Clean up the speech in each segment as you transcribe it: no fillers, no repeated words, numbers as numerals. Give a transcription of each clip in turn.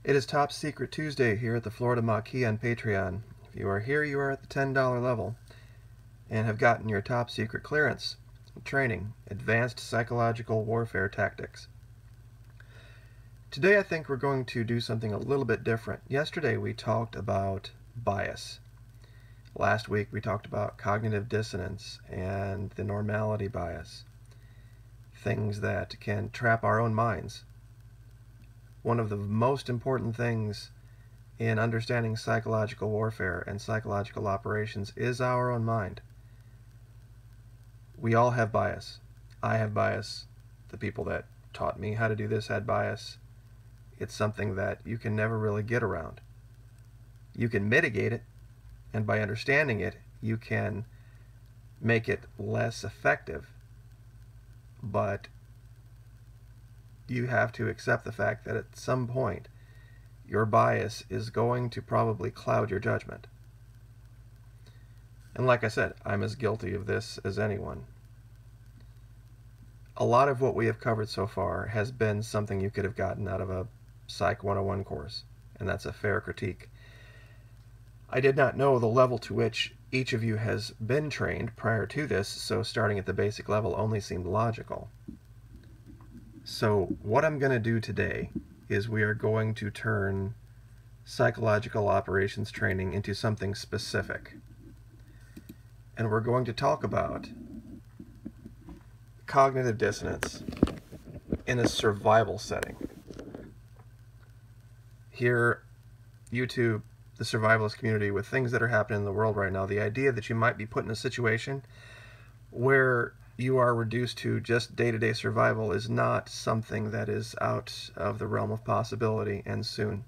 It is Top Secret Tuesday here at the Florida Maquis on Patreon. If you are here, you are at the $10 level and have gotten your top secret clearance training, Advanced Psychological Warfare Tactics. Today I think we're going to do something a little bit different. Yesterday we talked about bias. Last week we talked about cognitive dissonance and the normality bias, things that can trap our own minds. One of the most important things in understanding psychological warfare and psychological operations is our own mind. We all have bias. I have bias. The people that taught me how to do this had bias. It's something that you can never really get around. You can mitigate it, and by understanding it, you can make it less effective. But you have to accept the fact that at some point, your bias is going to probably cloud your judgment. And like I said, I'm as guilty of this as anyone. A lot of what we have covered so far has been something you could have gotten out of a Psych 101 course, and that's a fair critique. I did not know the level to which each of you has been trained prior to this, so starting at the basic level only seemed logical. So what I'm going to do today is we are going to turn psychological operations training into something specific. And we're going to talk about cognitive dissonance in a survival setting. Here, YouTube, the survivalist community, with things that are happening in the world right now, the idea that you might be put in a situation where you are reduced to just day-to-day survival is not something that is out of the realm of possibility, and soon.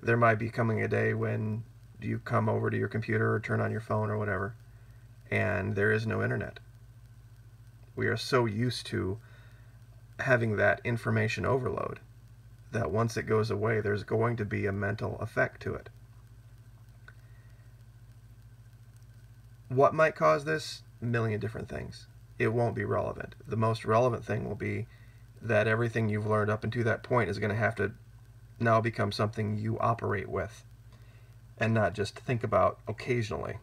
There might be coming a day when you come over to your computer or turn on your phone or whatever, and there is no internet. We are so used to having that information overload that once it goes away, there's going to be a mental effect to it. What might cause this? A million different things. It won't be relevant. The most relevant thing will be that everything you've learned up until that point is going to have to now become something you operate with and not just think about occasionally.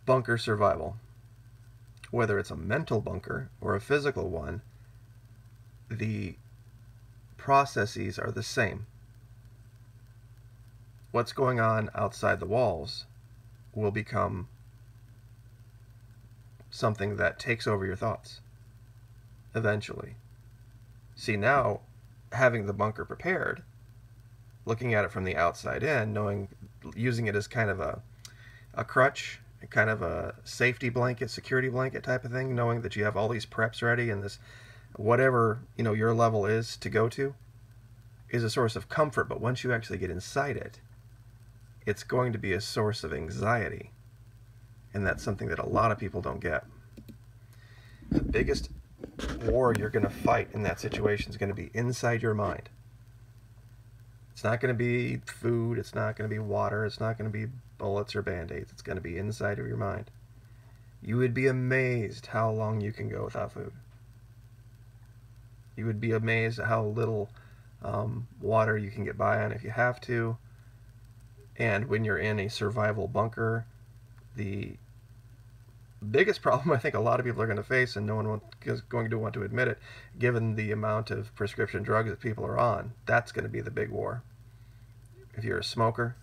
Bunker survival. Whether it's a mental bunker or a physical one, the processes are the same. What's going on outside the walls will become something that takes over your thoughts eventually. See, now, having the bunker prepared, looking at it from the outside in, knowing, using it as kind of a crutch, kind of a safety blanket, security blanket type of thing, knowing that you have all these preps ready and this whatever your level is to go to is a source of comfort. But once you actually get inside it, it's going to be a source of anxiety, and that's something that a lot of people don't get. The biggest war you're going to fight in that situation is going to be inside your mind. It's not going to be food, it's not going to be water, it's not going to be bullets or band-aids. It's going to be inside of your mind. You would be amazed how long you can go without food. You would be amazed at how little water you can get by on if you have to. And when you're in a survival bunker, the biggest problem I think a lot of people are going to face, and no one is going to want to admit it, given the amount of prescription drugs that people are on, that's going to be the big war. If you're a smoker,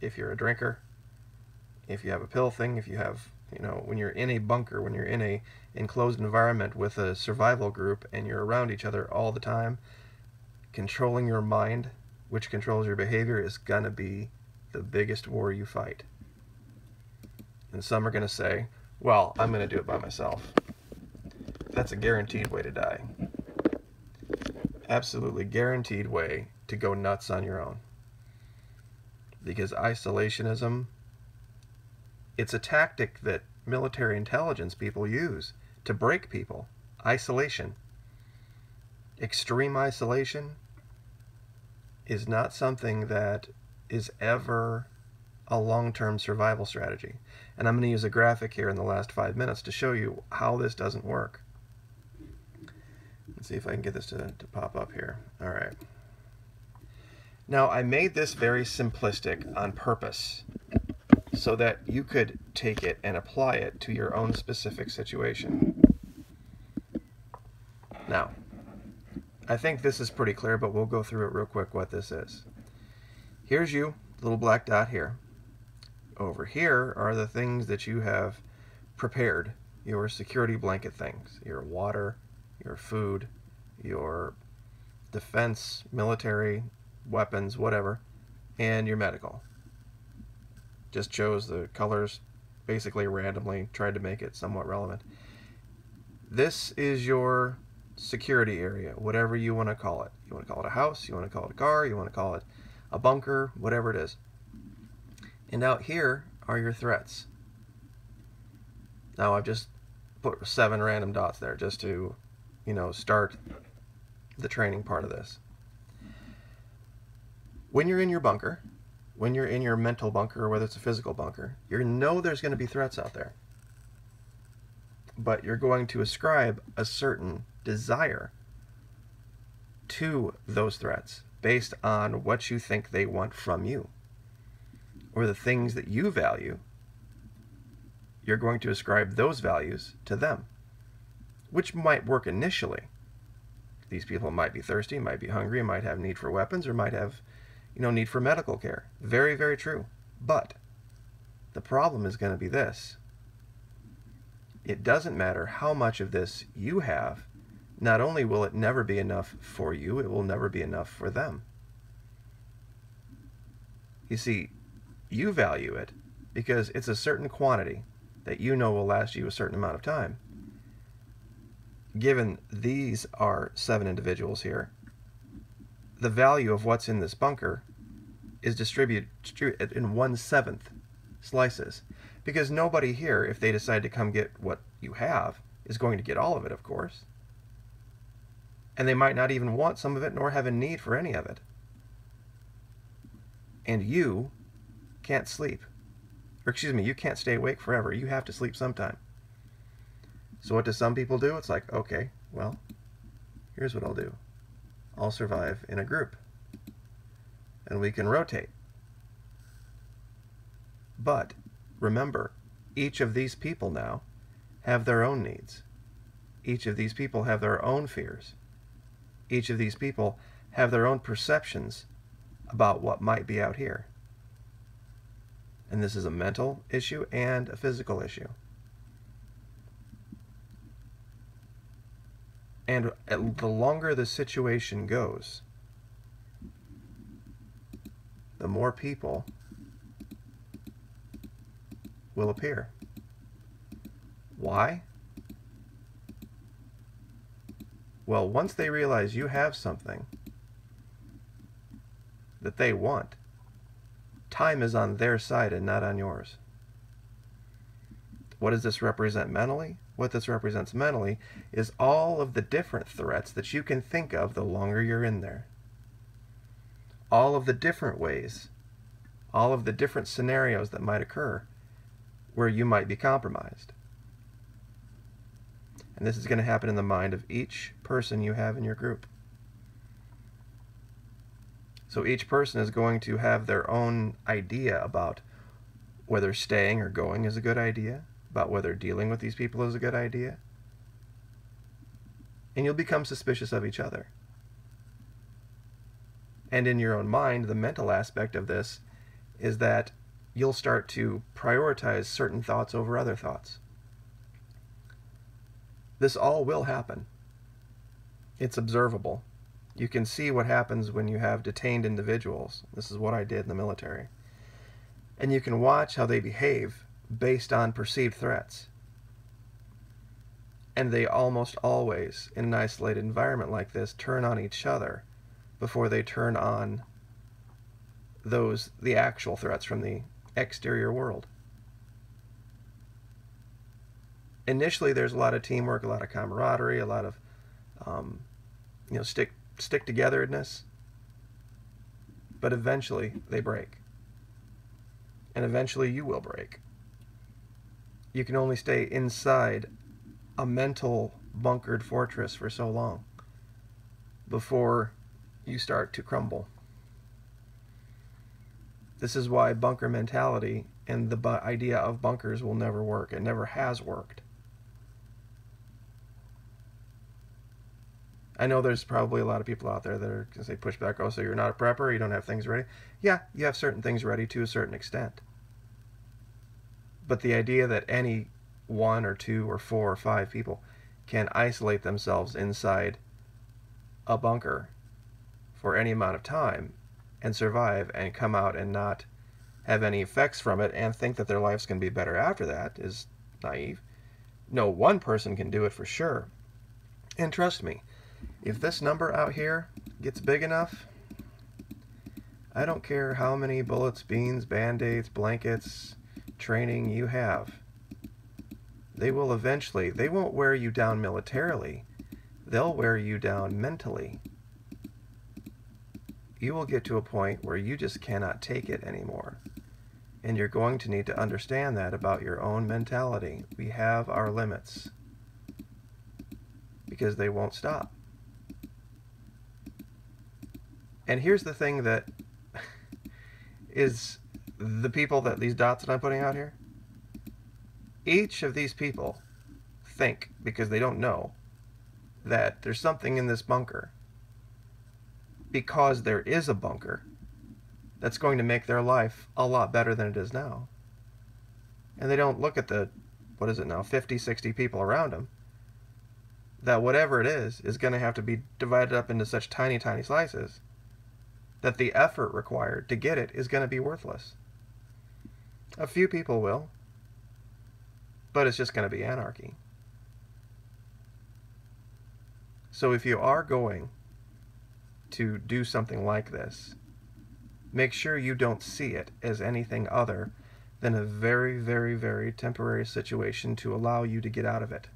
if you're a drinker, if you have a pill thing, if you have, when you're in a bunker, when you're in a enclosed environment with a survival group and you're around each other all the time, controlling your mind, which controls your behavior, is going to be the biggest war you fight. And some are going to say, well, I'm going to do it by myself. That's a guaranteed way to die. Absolutely guaranteed way to go nuts on your own. Because isolationism, it's a tactic that military intelligence people use to break people. Isolation. Extreme isolation is not something that is ever a long-term survival strategy. And I'm going to use a graphic here in the last 5 minutes to show you how this doesn't work. Let's see if I can get this to pop up here. All right. Now, I made this very simplistic on purpose so that you could take it and apply it to your own specific situation. Now, I think this is pretty clear, but we'll go through it real quick what this is. Here's you, little black dot here. Over here are the things that you have prepared, your security blanket things, your water, your food, your defense, military, weapons, whatever, and your medical. Just chose the colors basically randomly, tried to make it somewhat relevant. This is your security area, whatever you want to call it. You want to call it a house, you want to call it a car, you want to call it a bunker, whatever it is. And out here are your threats. Now I've just put 7 random dots there just to, start the training part of this. When you're in your bunker, when you're in your mental bunker, or whether it's a physical bunker, you know there's going to be threats out there. But you're going to ascribe a certain desire to those threats based on what you think they want from you, or the things that you value. You're going to ascribe those values to them, which might work initially. These people might be thirsty, might be hungry, might have need for weapons, or might have, need for medical care. Very, very true. But the problem is going to be this. It doesn't matter how much of this you have. Not only will it never be enough for you, it will never be enough for them. You see, you value it because it's a certain quantity that you know will last you a certain amount of time. Given these are 7 individuals here, the value of what's in this bunker is distributed in 1/7 slices. Because nobody here, if they decide to come get what you have, is going to get all of it, of course. And they might not even want some of it, nor have a need for any of it. And you can't sleep. Or excuse me, you can't stay awake forever. You have to sleep sometime. So what do some people do? It's like, okay, well, here's what I'll do. I'll survive in a group. And we can rotate. But remember, each of these people now have their own needs. Each of these people have their own fears. Each of these people have their own perceptions about what might be out here. And this is a mental issue and a physical issue. And the longer the situation goes, the more people will appear. Why? Well, once they realize you have something that they want, time is on their side and not on yours. What does this represent mentally? What this represents mentally is all of the different threats that you can think of the longer you're in there. All of the different ways, all of the different scenarios that might occur where you might be compromised. And this is going to happen in the mind of each person you have in your group. So each person is going to have their own idea about whether staying or going is a good idea, about whether dealing with these people is a good idea. And you'll become suspicious of each other. And in your own mind, the mental aspect of this is that you'll start to prioritize certain thoughts over other thoughts. This all will happen. It's observable. You can see what happens when you have detained individuals. This is what I did in the military. And you can watch how they behave based on perceived threats. And they almost always, in an isolated environment like this, turn on each other before they turn on the actual threats from the exterior world. Initially, there's a lot of teamwork, a lot of camaraderie, a lot of stick togetherness. But eventually, they break. And eventually, you will break. You can only stay inside a mental bunkered fortress for so long before you start to crumble. This is why bunker mentality and the idea of bunkers will never work. It never has worked. I know there's probably a lot of people out there that are going to say push back, oh, so you're not a prepper, you don't have things ready. Yeah, you have certain things ready to a certain extent. But the idea that any 1 or 2 or 4 or 5 people can isolate themselves inside a bunker for any amount of time and survive and come out and not have any effects from it and think that their life's going to be better after that is naive. No one person can do it for sure. And trust me, if this number out here gets big enough, I don't care how many bullets, beans, band-aids, blankets, training you have. They will eventually, they won't wear you down militarily. They'll wear you down mentally. You will get to a point where you just cannot take it anymore. And you're going to need to understand that about your own mentality. We have our limits. Because they won't stop. And here's the thing that is the people that these dots that I'm putting out here. Each of these people think, because they don't know, that there's something in this bunker. Because there is a bunker that's going to make their life a lot better than it is now. And they don't look at the, what is it now, 50, 60 people around them. That whatever it is going to have to be divided up into such tiny, tiny slices that the effort required to get it is going to be worthless. A few people will, but it's just going to be anarchy. So if you are going to do something like this, make sure you don't see it as anything other than a very, very, very temporary situation to allow you to get out of it.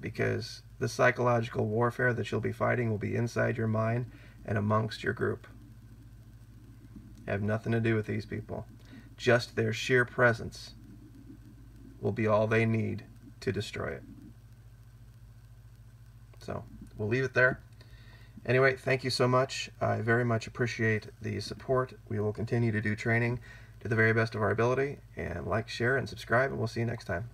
Because the psychological warfare that you'll be fighting will be inside your mind and amongst your group. Have nothing to do with these people. Just their sheer presence will be all they need to destroy it. So, we'll leave it there. Anyway, thank you so much. I very much appreciate the support. We will continue to do training to the very best of our ability. And like, share, and subscribe, and we'll see you next time.